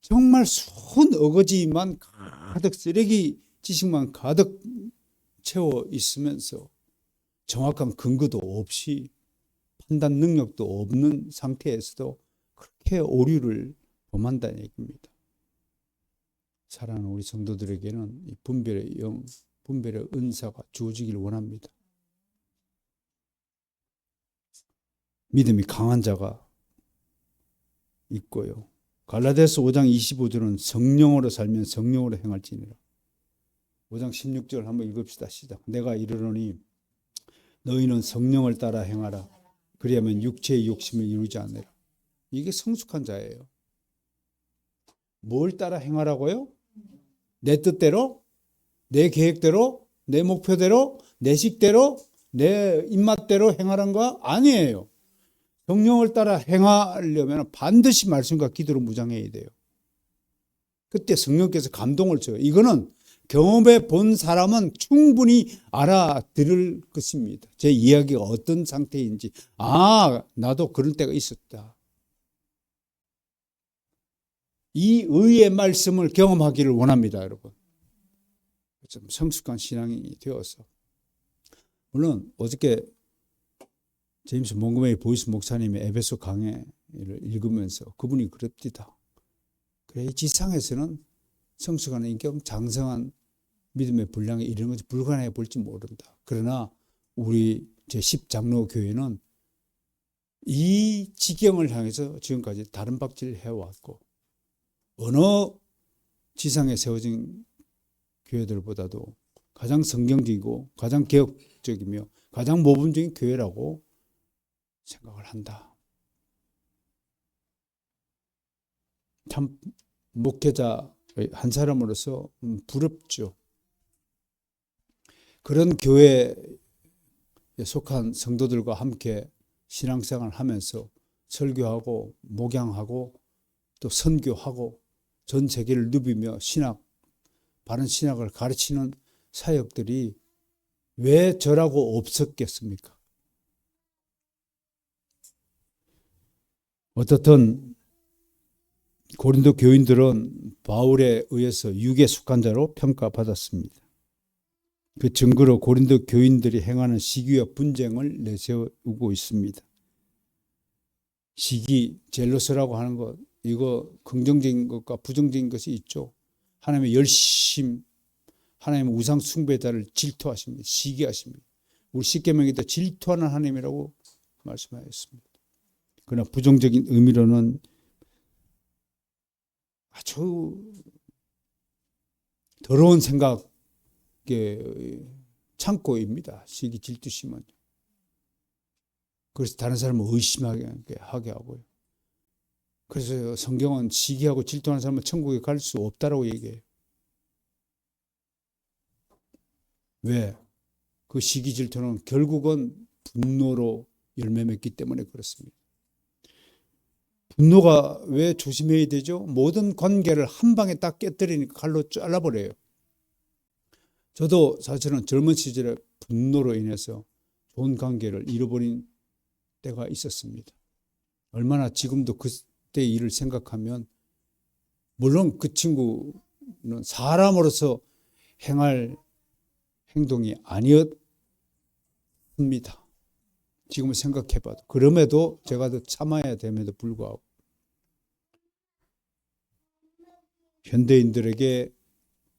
[SPEAKER 1] 정말 순 어거지만 가득 쓰레기 지식만 가득 채워 있으면서 정확한 근거도 없이 판단 능력도 없는 상태에서도 그렇게 오류를 범한다는 얘기입니다. 사랑하는 우리 성도들에게는 이 분별의 영, 분별의 은사가 주어지길 원합니다. 믿음이 강한 자가 있고요. 갈라디아서 5장 25절은 성령으로 살면 성령으로 행할지니라. 5장 16절 한번 읽읍시다. 시작. 내가 이르노니 너희는 성령을 따라 행하라. 그리하면 육체의 욕심을 이루지 않으라. 이게 성숙한 자예요. 뭘 따라 행하라고요? 내 뜻대로? 내 계획대로? 내 목표대로? 내 식대로? 내 입맛대로 행하라는 거 아니에요. 성령을 따라 행하려면 반드시 말씀과 기도로 무장해야 돼요. 그때 성령께서 감동을 줘요. 이거는 경험해 본 사람은 충분히 알아들을 것입니다. 제 이야기가 어떤 상태인지. 아, 나도 그런 때가 있었다. 이 의의 말씀을 경험하기를 원합니다, 여러분. 좀 성숙한 신앙이 되어서. 물론 어저께 제임스 몽고메리 보이스 목사님의 에베소 강해를 읽으면서 그분이 그랬다. 그래, 이 지상에서는 성숙한 인격, 장성한 믿음의 분량에 이르는 것이 불가능해 볼지 모른다. 그러나 우리 제10장로 교회는 이 지경을 향해서 지금까지 다른 박질을 해왔고 어느 지상에 세워진 교회들보다도 가장 성경적이고 가장 개혁적이며 가장 모범적인 교회라고 생각을 한다. 참 목회자 한 사람으로서 부럽죠. 그런 교회에 속한 성도들과 함께 신앙생활을 하면서 설교하고 목양하고 또 선교하고 전 세계를 누비며 바른 신학을 가르치는 사역들이 왜 저라고 없었겠습니까? 어떻든 고린도 교인들은 바울에 의해서 육에 속한 자로 평가받았습니다. 그 증거로 고린도 교인들이 행하는 시기와 분쟁을 내세우고 있습니다. 시기, 젤로스라고 하는 것, 이거 긍정적인 것과 부정적인 것이 있죠. 하나님의 열심, 하나님의 우상 숭배자를 질투하십니다. 시기하십니다. 우리 십계명에도 질투하는 하나님이라고 말씀하였습니다. 그러나 부정적인 의미로는 아주 더러운 생각의 창고입니다. 시기, 질투, 심은. 그래서 다른 사람을 의심하게 하게 하고요. 그래서 성경은 시기하고 질투하는 사람은 천국에 갈 수 없다라고 얘기해요. 왜? 그 시기 질투는 결국은 분노로 열매 맺기 때문에 그렇습니다. 분노가 왜 조심해야 되죠? 모든 관계를 한 방에 딱 깨뜨리니까 칼로 잘라버려요. 저도 사실은 젊은 시절에 분노로 인해서 좋은 관계를 잃어버린 때가 있었습니다. 얼마나 지금도 그때 일을 생각하면 물론 그 친구는 사람으로서 행할 행동이 아니었습니다. 지금 생각해봐도. 그럼에도 제가 더 참아야 됨에도 불구하고 현대인들에게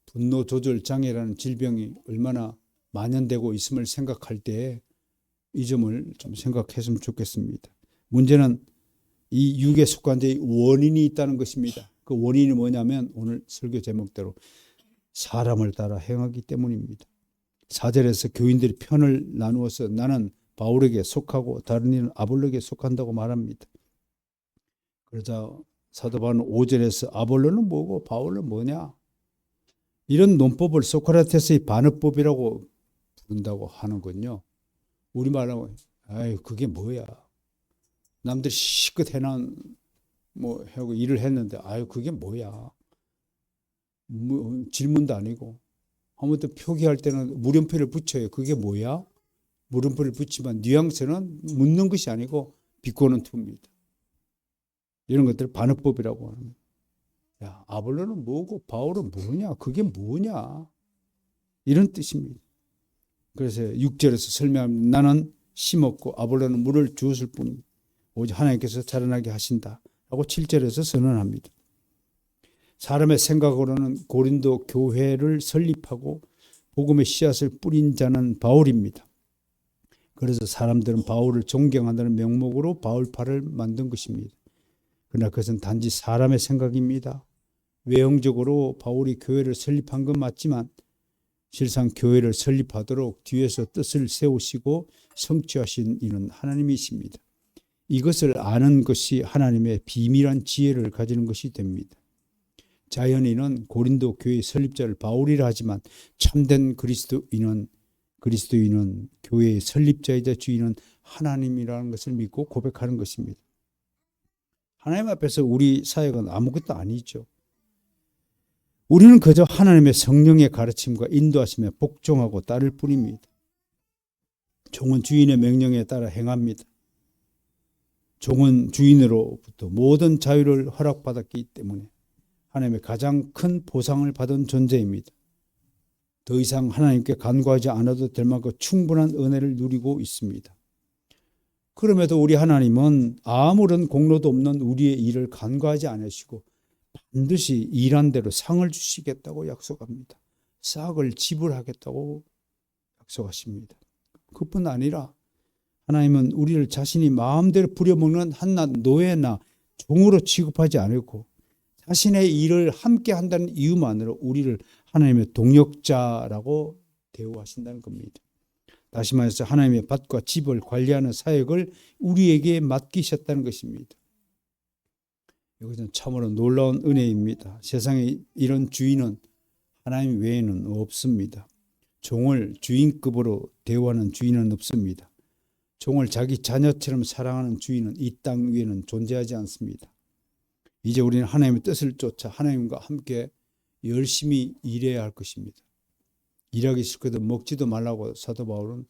[SPEAKER 1] 분노 조절 장애라는 질병이 얼마나 만연되고 있음을 생각할 때 이 점을 좀 생각했으면 좋겠습니다. 문제는 이 육에 속한 자의 원인이 있다는 것입니다. 그 원인이 뭐냐면 오늘 설교 제목대로 사람을 따라 행하기 때문입니다. 4절에서 교인들이 편을 나누어서 나는 바울에게 속하고 다른 이는 아볼로에게 속한다고 말합니다. 그러자 사도 바울은 5절에서 아볼로는 뭐고 바울은 뭐냐? 이런 논법을 소크라테스의 반어법이라고 부른다고 하는군요. 우리말로 아이 그게 뭐야? 남들이 시끗 해난 뭐 하고 일을 했는데 아유 그게 뭐야? 뭐, 질문도 아니고 아무튼 표기할 때는 물음표를 붙여요. 그게 뭐야? 물음표를 붙이면 뉘앙스는 묻는 것이 아니고 비꼬는 투입니다. 이런 것들을 반어법이라고 합니다. 야, 아볼로는 뭐고 바울은 뭐냐? 그게 뭐냐? 이런 뜻입니다. 그래서 6절에서 설명합니다. 나는 심었고 아볼로는 물을 주었을 뿐 오직 하나님께서 자라나게 하신다. 하고 7절에서 선언합니다. 사람의 생각으로는 고린도 교회를 설립하고 복음의 씨앗을 뿌린 자는 바울입니다. 그래서 사람들은 바울을 존경한다는 명목으로 바울파를 만든 것입니다. 그러나 그것은 단지 사람의 생각입니다. 외형적으로 바울이 교회를 설립한 건 맞지만 실상 교회를 설립하도록 뒤에서 뜻을 세우시고 성취하신 이는 하나님이십니다. 이것을 아는 것이 하나님의 비밀한 지혜를 가지는 것이 됩니다. 자연인은 고린도 교회의 설립자를 바울이라 하지만 참된 그리스도인은 교회의 설립자이자 주인은 하나님이라는 것을 믿고 고백하는 것입니다. 하나님 앞에서 우리 사역은 아무것도 아니죠. 우리는 그저 하나님의 성령의 가르침과 인도하심에 복종하고 따를 뿐입니다. 종은 주인의 명령에 따라 행합니다. 종은 주인으로부터 모든 자유를 허락받았기 때문에 하나님의 가장 큰 보상을 받은 존재입니다. 더 이상 하나님께 간구하지 않아도 될 만큼 충분한 은혜를 누리고 있습니다. 그럼에도 우리 하나님은 아무런 공로도 없는 우리의 일을 간과하지 않으시고 반드시 일한 대로 상을 주시겠다고 약속합니다. 싹을 지불하겠다고 약속하십니다. 그뿐 아니라 하나님은 우리를 자신이 마음대로 부려먹는 한낱 노예나 종으로 취급하지 않고 자신의 일을 함께 한다는 이유만으로 우리를 하나님의 동역자라고 대우하신다는 겁니다. 다시 말해서 하나님의 밭과 집을 관리하는 사역을 우리에게 맡기셨다는 것입니다. 이것은 참으로 놀라운 은혜입니다. 세상에 이런 주인은 하나님 외에는 없습니다. 종을 주인급으로 대우하는 주인은 없습니다. 종을 자기 자녀처럼 사랑하는 주인은 이 땅 위에는 존재하지 않습니다. 이제 우리는 하나님의 뜻을 쫓아 하나님과 함께 열심히 일해야 할 것입니다. 일하기 싫거든 먹지도 말라고 사도 바울은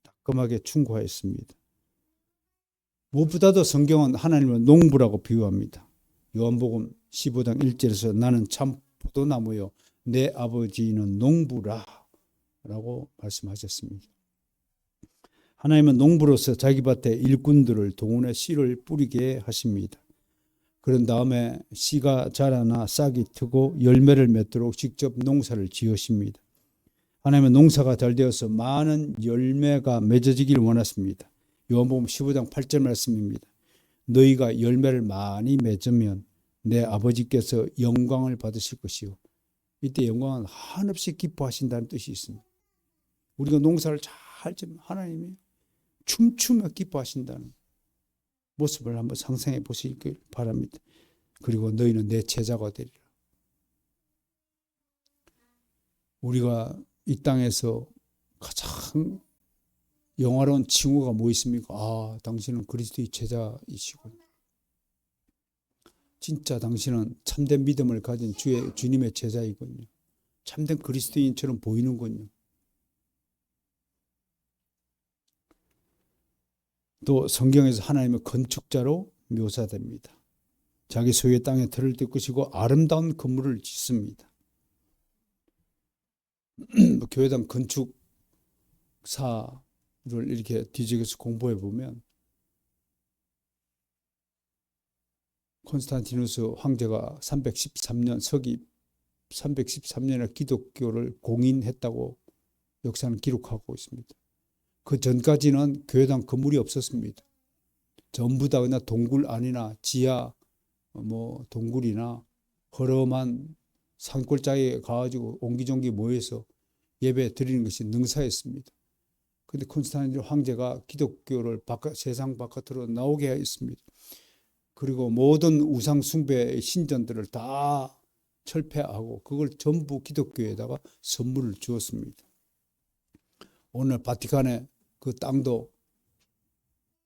[SPEAKER 1] 따끔하게 충고했습니다. 무엇보다도 성경은 하나님을 농부라고 비유합니다. 요한복음 15장 1절에서 나는 참 포도나무요 내 아버지는 농부라 라고 말씀하셨습니다. 하나님은 농부로서 자기 밭에 일꾼들을 동원해 씨를 뿌리게 하십니다. 그런 다음에 씨가 자라나 싹이 트고 열매를 맺도록 직접 농사를 지으십니다. 하나님은 농사가 잘 되어서 많은 열매가 맺어지기를 원하십니다. 요한복음 15장 8절 말씀입니다. 너희가 열매를 많이 맺으면 내 아버지께서 영광을 받으실 것이요. 이때 영광은 한없이 기뻐하신다는 뜻이 있습니다. 우리가 농사를 잘 지면 하나님이 춤추며 기뻐하신다는 모습을 한번 상상해 보시길 바랍니다. 그리고 너희는 내 제자가 되리라. 우리가 이 땅에서 가장 영화로운 칭호가 뭐 있습니까? 아, 당신은 그리스도의 제자이시군. 진짜 당신은 참된 믿음을 가진 주님의 제자이군요. 참된 그리스도인처럼 보이는군요. 또 성경에서 하나님의 건축자로 묘사됩니다. 자기 소유의 땅에 들을 뜯으시고 아름다운 건물을 짓습니다. 교회당 건축사를 이렇게 뒤적여서 공부해 보면 콘스탄티누스 황제가 313년 서기 313년에 기독교를 공인했다고 역사는 기록하고 있습니다. 그 전까지는 교회당 건물이 없었습니다. 전부 다 그냥 동굴 안이나 지하 동굴이나 허름한 산골짜기에 가가지고 옹기종기 모여서 예배 드리는 것이 능사였습니다. 근데 콘스탄틴 황제가 기독교를 세상 바깥으로 나오게 했습니다. 그리고 모든 우상 숭배의 신전들을 다 철폐하고 그걸 전부 기독교에다가 선물을 주었습니다. 오늘 바티칸의 그 땅도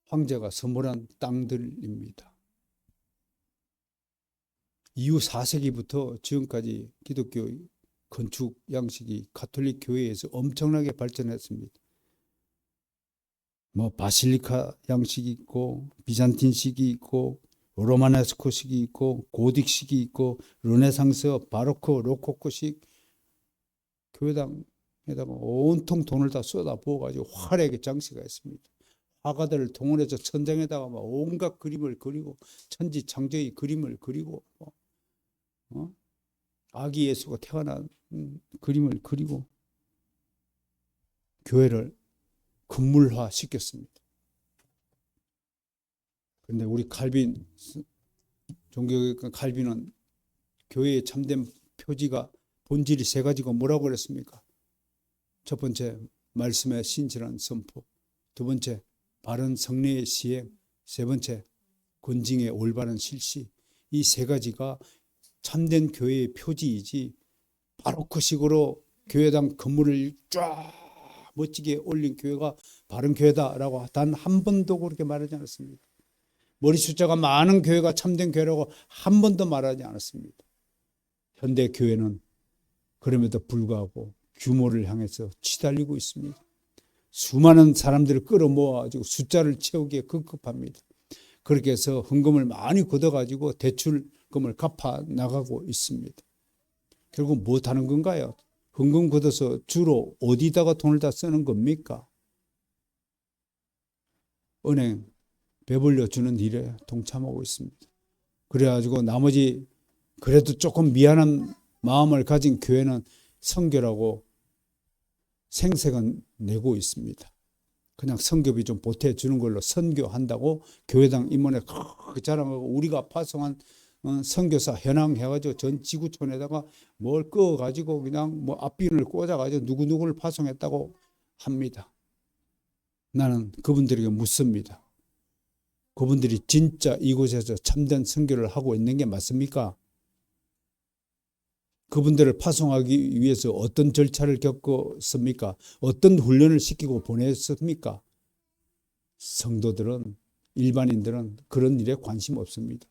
[SPEAKER 1] 황제가 선물한 땅들입니다. 이후 4세기부터 지금까지 기독교 건축 양식이 가톨릭 교회에서 엄청나게 발전했습니다. 바실리카 양식이 있고 비잔틴식이 있고 로마네스코식이 있고 고딕식이 있고 르네상스, 바로크, 로코코식 교회당에다가 온통 돈을 다 쏟아부어가지고 화려하게 장식했습니다. 화가들을 동원해서 천장에다가 온갖 그림을 그리고 천지창조의 그림을 그리고 아기 예수가 태어난 그림을 그리고 교회를 건물화 시켰습니다. 그런데 우리 칼빈 종교개혁가 칼빈은 교회의 참된 표지가 본질이 세 가지고 뭐라고 그랬습니까? 첫 번째, 말씀의 신실한 선포. 두 번째, 바른 성례의 시행. 세 번째, 권징의 올바른 실시. 이 세 가지가 참된 교회의 표지이지 바로크식으로 교회당 건물을 쫙 멋지게 올린 교회가 바른 교회다라고 단 한 번도 그렇게 말하지 않았습니다. 머리 숫자가 많은 교회가 참된 교회라고 한 번도 말하지 않았습니다. 현대 교회는 그럼에도 불구하고 규모를 향해서 치달리고 있습니다. 수많은 사람들을 끌어모아가지고 숫자를 채우기에 급급합니다. 그렇게 해서 헌금을 많이 걷어가지고 대출금을 갚아 나가고 있습니다. 결국 못하는 건가요? 헌금 걷어서 주로 어디다가 돈을 다 쓰는 겁니까? 은행 배불려 주는 일에 동참하고 있습니다. 그래가지고 나머지 그래도 조금 미안한 마음을 가진 교회는 선교라고 생색은 내고 있습니다. 그냥 선교비 좀 보태주는 걸로 선교한다고 교회당 임원에 자랑하고 우리가 파송한 선교사 현황 해가지고 전 지구촌에다가 뭘 끄어가지고 그냥 앞비를 꽂아가지고 누구누구를 파송했다고 합니다. 나는 그분들에게 묻습니다. 그분들이 진짜 이곳에서 참된 선교를 하고 있는 게 맞습니까? 그분들을 파송하기 위해서 어떤 절차를 겪었습니까? 어떤 훈련을 시키고 보냈습니까? 성도들은, 일반인들은 그런 일에 관심 없습니다.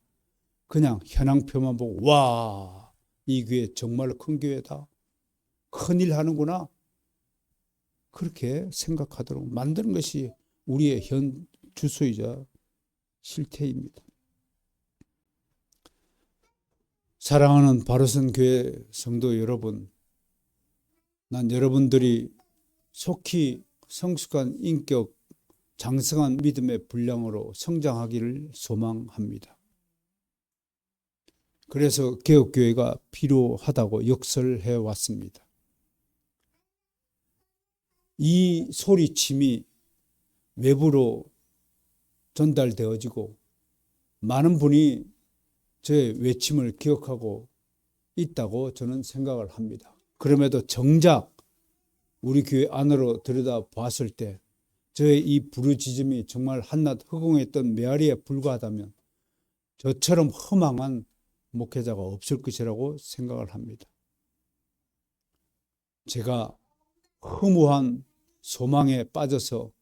[SPEAKER 1] 그냥 현황표만 보고 와, 이 교회 정말 큰 교회다. 큰일 하는구나. 그렇게 생각하도록 만드는 것이 우리의 현 주소이자 실태입니다. 사랑하는 바로선 교회 성도 여러분, 난 여러분들이 속히 성숙한 인격, 장성한 믿음의 분량으로 성장하기를 소망합니다. 그래서 개혁교회가 필요하다고 역설해 왔습니다. 이 소리침이 외부로 전달되어지고 많은 분이 저의 외침을 기억하고 있다고 저는 생각을 합니다. 그럼에도 정작 우리 교회 안으로 들여다봤을 때 저의 이 부르짖음이 정말 한낱 허공했던 메아리에 불과하다면 저처럼 허망한 목회자가 없을 것이라고 생각을 합니다. 제가 허무한 소망에 빠져서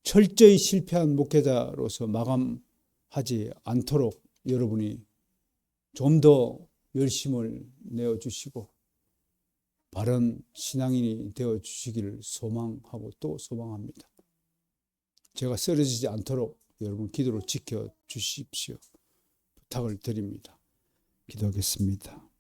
[SPEAKER 1] 철저히 실패한 목회자로서 마감하지 않도록 여러분이 좀 더 열심을 내어주시고 바른 신앙인이 되어주시기를 소망하고 또 소망합니다. 제가 쓰러지지 않도록 여러분 기도로 지켜주십시오. 부탁을 드립니다. 기도하겠습니다.